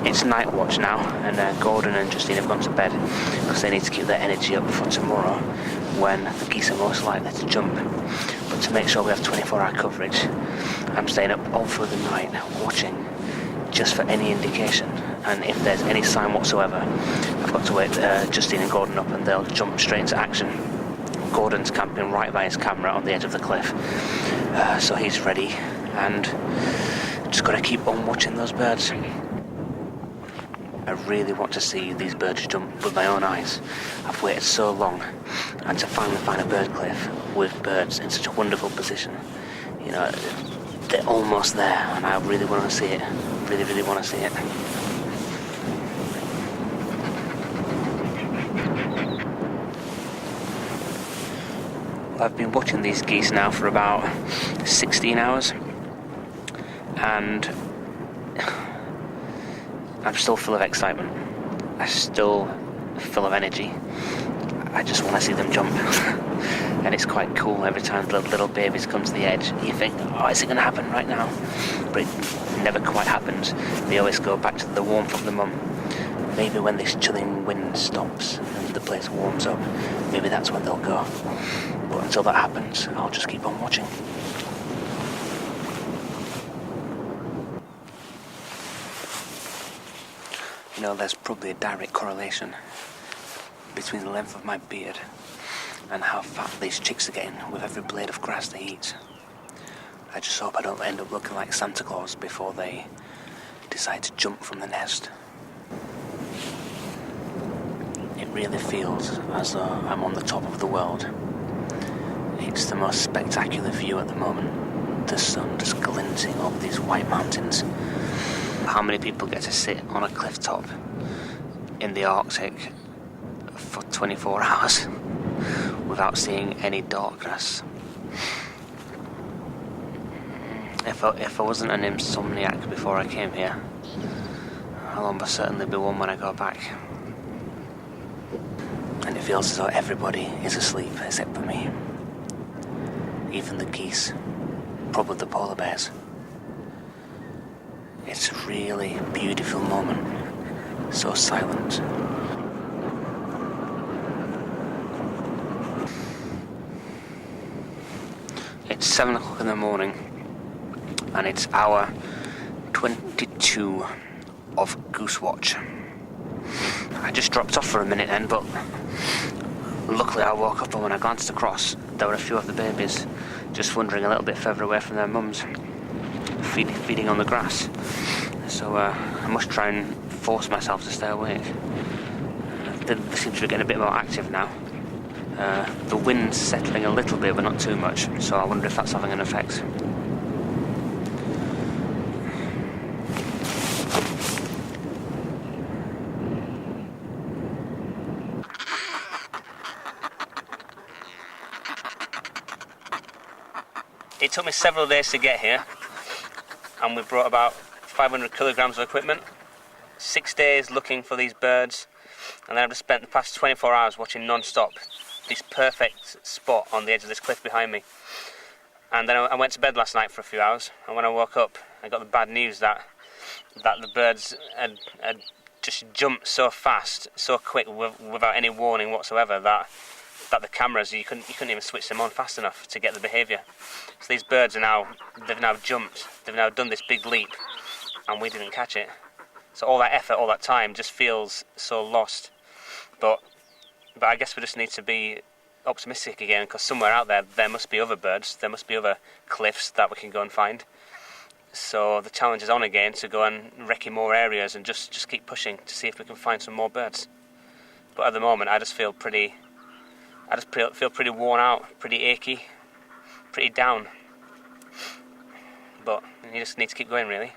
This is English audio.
it's night watch now, and Gordon and Justine have gone to bed because they need to keep their energy up for tomorrow when the geese are most likely to jump. But to make sure we have 24-hour coverage, I'm staying up all through the night watching just for any indication, and if there's any sign whatsoever, I've got to wake Justine and Gordon up and they'll jump straight into action. Gordon's camping right by his camera on the edge of the cliff, so he's ready, and just got to keep on watching those birds. I really want to see these birds jump with my own eyes. I've waited so long, and to finally find a bird cliff with birds in such a wonderful position, you know, they're almost there, and I really want to see it. Really, really want to see it. I've been watching these geese now for about 16 hours, and I'm still full of excitement. I'm still full of energy. I just want to see them jump. And it's quite cool every time the little babies come to the edge. You think, oh, is it going to happen right now? But it never quite happens. They always go back to the warmth of the mum. Maybe when this chilling wind stops and the place warms up, maybe that's when they'll go. But until that happens, I'll just keep on watching. You know, there's probably a direct correlation between the length of my beard and how fat these chicks are getting with every blade of grass they eat. I just hope I don't end up looking like Santa Claus before they decide to jump from the nest. It really feels as though I'm on the top of the world. It's the most spectacular view at the moment. The sun just glinting over these white mountains. How many people get to sit on a cliff top in the Arctic for 24 hours without seeing any darkness? If I wasn't an insomniac before I came here, I'll almost certainly be one when I go back. And it feels as though everybody is asleep except for me. Even the geese, probably the polar bears. It's a really beautiful moment, so silent. It's 7 o'clock in the morning, and it's hour 22 of Goose Watch. I just dropped off for a minute then, but luckily I woke up, and when I glanced across, there were a few of the babies just wandering a little bit further away from their mums, feeding on the grass. So I must try and force myself to stay awake. They seem to be getting a bit more active now. The wind's settling a little bit, but not too much, so I wonder if that's having an effect. It took me several days to get here, and we brought about 500 kilograms of equipment, 6 days looking for these birds, and then I've just spent the past 24 hours watching non-stop this perfect spot on the edge of this cliff behind me. And then I went to bed last night for a few hours, and when I woke up I got the bad news that the birds had just jumped so fast, so quick, without any warning whatsoever, that the cameras, you couldn't even switch them on fast enough to get the behaviour. So these birds they've now jumped, they've now done this big leap, and we didn't catch it. So all that effort, all that time just feels so lost. But I guess we just need to be optimistic again, because somewhere out there must be other birds, there must be other cliffs that we can go and find. So the challenge is on again to go and recce more areas and just keep pushing to see if we can find some more birds. But at the moment I just feel pretty worn out, pretty achy, pretty down. But you just need to keep going, really.